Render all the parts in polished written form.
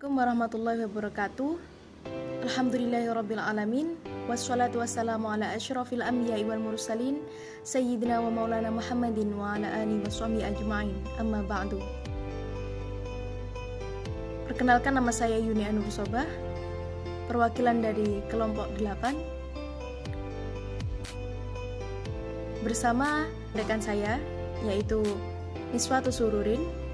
Assalamualaikum warahmatullahi wabarakatuh. Alhamdulillahirrabbilalamin. Wassalatu wassalamu ala asyrafil anbiya'i wal mursalin Sayyidina wa maulana Muhammadin wa ala alihi wa sahbihi ajma'in. Amma ba'du. Perkenalkan, nama saya Yuni Anur Sobah, perwakilan dari kelompok 8, bersama rekan saya yaitu Niswatu Sururin.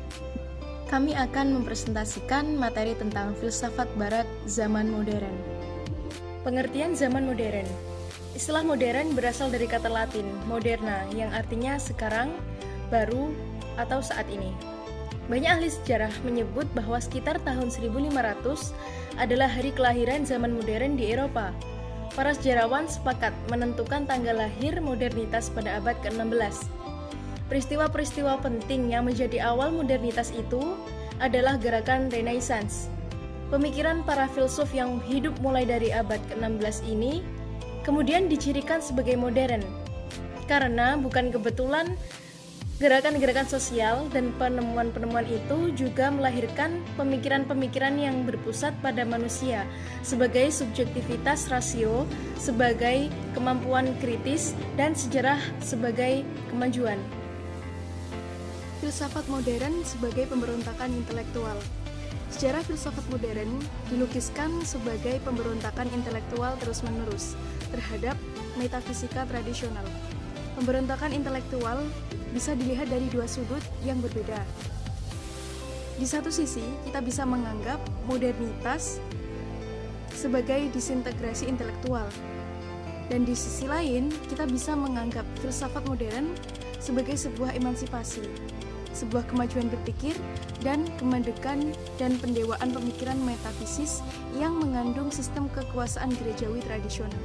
Kami akan mempresentasikan materi tentang filsafat barat zaman modern. Pengertian zaman modern. Istilah modern berasal dari kata Latin moderna yang artinya sekarang, baru, atau saat ini. Banyak ahli sejarah menyebut bahwa sekitar tahun 1500 adalah hari kelahiran zaman modern di Eropa. Para sejarawan sepakat menentukan tanggal lahir modernitas pada abad ke-16. Peristiwa-peristiwa penting yang menjadi awal modernitas itu adalah gerakan Renaissance. Pemikiran para filsuf yang hidup mulai dari abad ke-16 ini kemudian dicirikan sebagai modern, karena bukan kebetulan gerakan-gerakan sosial dan penemuan-penemuan itu juga melahirkan pemikiran-pemikiran yang berpusat pada manusia sebagai subjektivitas rasio, sebagai kemampuan kritis, dan sejarah sebagai kemajuan. Filsafat modern sebagai pemberontakan intelektual. Sejarah filsafat modern dilukiskan sebagai pemberontakan intelektual terus-menerus terhadap metafisika tradisional. Pemberontakan intelektual bisa dilihat dari dua sudut yang berbeda. Di satu sisi, kita bisa menganggap modernitas sebagai disintegrasi intelektual. Dan di sisi lain, kita bisa menganggap filsafat modern sebagai sebuah emansipasi, sebuah kemajuan berpikir dan kemandekan dan pendewaan pemikiran metafisis yang mengandung sistem kekuasaan gerejawi tradisional.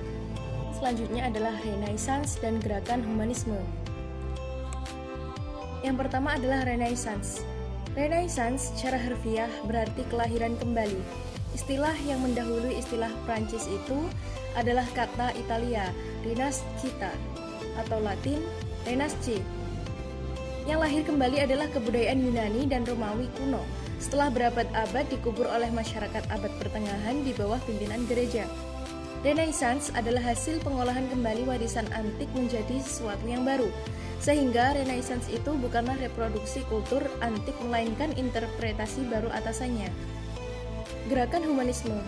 Selanjutnya adalah Renaissance dan gerakan humanisme. Yang pertama adalah Renaissance. Renaissance secara harfiah berarti kelahiran kembali. Istilah yang mendahului istilah Prancis itu adalah kata Italia, Rinascita, atau Latin, Renasce. Yang lahir kembali adalah kebudayaan Yunani dan Romawi kuno setelah berabad-abad dikubur oleh masyarakat abad pertengahan di bawah pimpinan gereja. Renaissance adalah hasil pengolahan kembali warisan antik menjadi sesuatu yang baru, sehingga Renaissance itu bukanlah reproduksi kultur antik melainkan interpretasi baru atasannya. Gerakan humanisme.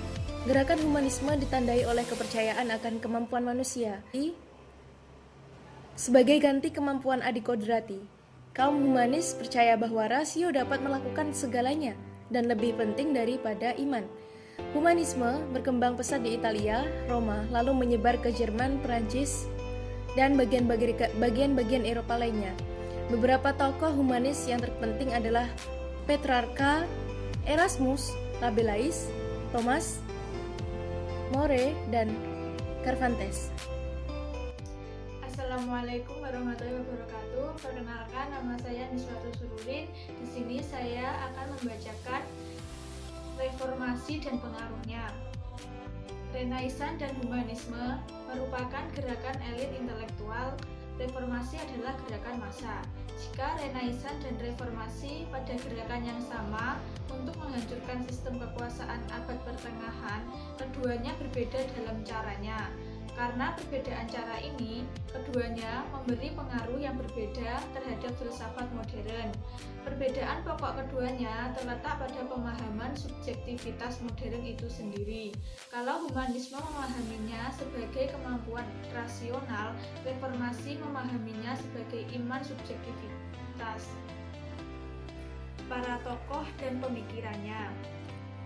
Gerakan humanisme ditandai oleh kepercayaan akan kemampuan manusia sebagai ganti kemampuan adikodrati. Kaum humanis percaya bahwa rasio dapat melakukan segalanya dan lebih penting daripada iman. Humanisme berkembang pesat di Italia, Roma, lalu menyebar ke Jerman, Perancis, dan bagian-bagian Eropa lainnya. Beberapa tokoh humanis yang terpenting adalah Petrarca, Erasmus, Rabelais, Thomas More, dan Cervantes. Assalamualaikum warahmatullahi wabarakatuh. Perkenalkan, nama saya Niswatu Sururin. Di sini saya akan membacakan reformasi dan pengaruhnya. Renaissance dan humanisme merupakan gerakan elit intelektual. Reformasi adalah gerakan massa. Jika Renaissance dan reformasi pada gerakan yang sama untuk menghancurkan sistem kekuasaan abad pertengahan, keduanya berbeda dalam caranya. Karena perbedaan cara ini, keduanya memberi pengaruh yang berbeda terhadap filsafat modern. Perbedaan pokok keduanya terletak pada pemahaman subjektivitas modern itu sendiri. Kalau humanisme memahaminya sebagai kemampuan rasional, reformasi memahaminya sebagai iman subjektivitas. Para tokoh dan pemikirannya.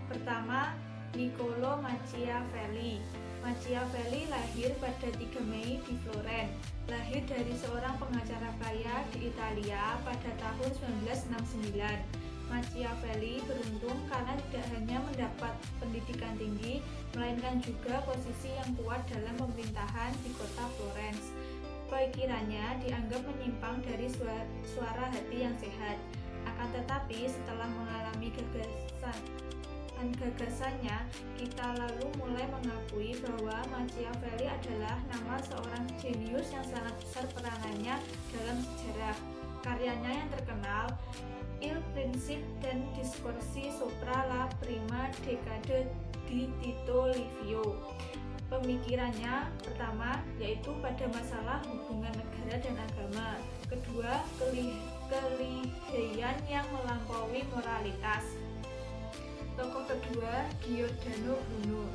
Pertama, Niccolo Machiavelli. Machiavelli lahir pada 3 Mei di Florence. Lahir dari seorang pengacara kaya di Italia pada tahun 1969. Machiavelli beruntung karena tidak hanya mendapat pendidikan tinggi, melainkan juga posisi yang kuat dalam pemerintahan di kota Florence. Pikirannya dianggap menyimpang dari suara hati yang sehat. Akan tetapi setelah mengalami gagasannya, kita lalu mulai mengakui bahwa Machiavelli adalah nama seorang jenius yang sangat besar peranannya dalam sejarah. Karyanya yang terkenal il prinsip dan diskorsi sopra la prima decade di Tito Livio. Pemikirannya pertama yaitu pada masalah hubungan negara dan agama. Kedua, kelihayan yang melampaui moralitas. Tokoh kedua, Giordano Bruno.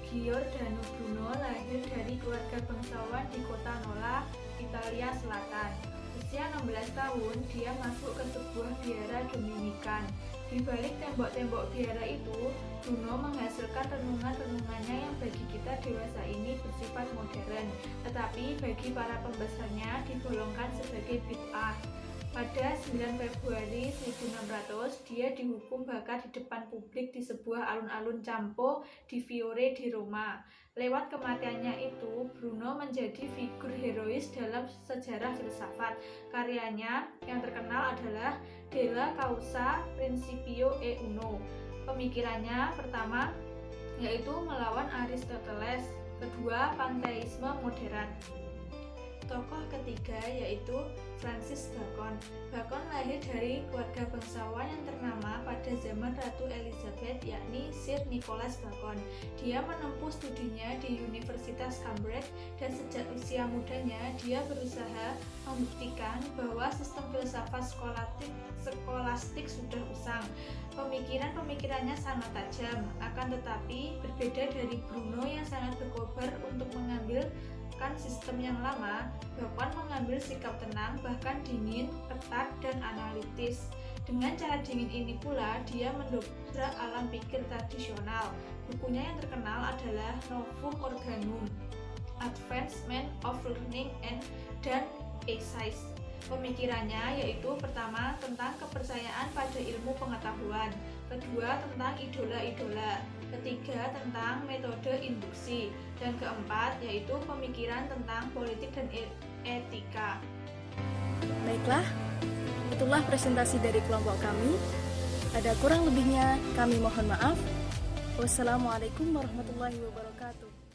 Giordano Bruno lahir dari keluarga bangsawan di kota Nola, Italia Selatan. Usia 16 tahun, dia masuk ke sebuah biara Dominikan. Di balik tembok-tembok biara itu, Bruno menghasilkan renungan-renungannya yang bagi kita dewasa ini bersifat modern, tetapi bagi para pembesarnya digolongkan sebagai bid'ah. Pada 9 Februari 1600, dia dihukum bakar di depan publik di sebuah alun-alun Campo di Fiore di Roma. Lewat kematiannya itu, Bruno menjadi figur herois dalam sejarah filsafat. Karyanya yang terkenal adalah Della Causa Principio e Uno. Pemikirannya pertama yaitu melawan Aristoteles, kedua panteisme modern. Tokoh ketiga yaitu Francis Bacon. Bacon lahir dari keluarga bangsawan yang ternama pada zaman Ratu Elizabeth, yakni Sir Nicholas Bacon. Dia menempuh studinya di Universitas Cambridge dan sejak usia mudanya dia berusaha membuktikan bahwa sistem filsafat skolastik sudah usang. Pemikirannya sangat tajam, akan tetapi berbeda dari Bruno yang sangat berkobar untuk mengambil sistem yang lama. Bacon mengambil sikap tenang, bahkan dingin, ketat, dan analitis. Dengan cara dingin ini pula, dia mendobrak alam pikir tradisional. Bukunya yang terkenal adalah Novum Organum, Advancement of Learning dan Essays. Pemikirannya yaitu pertama tentang kepercayaan pada ilmu pengetahuan, kedua tentang idola-idola, ketiga tentang metode induksi, dan keempat yaitu pemikiran tentang politik dan etika. Baiklah, itulah presentasi dari kelompok kami. Ada kurang lebihnya kami mohon maaf. Wassalamualaikum warahmatullahi wabarakatuh.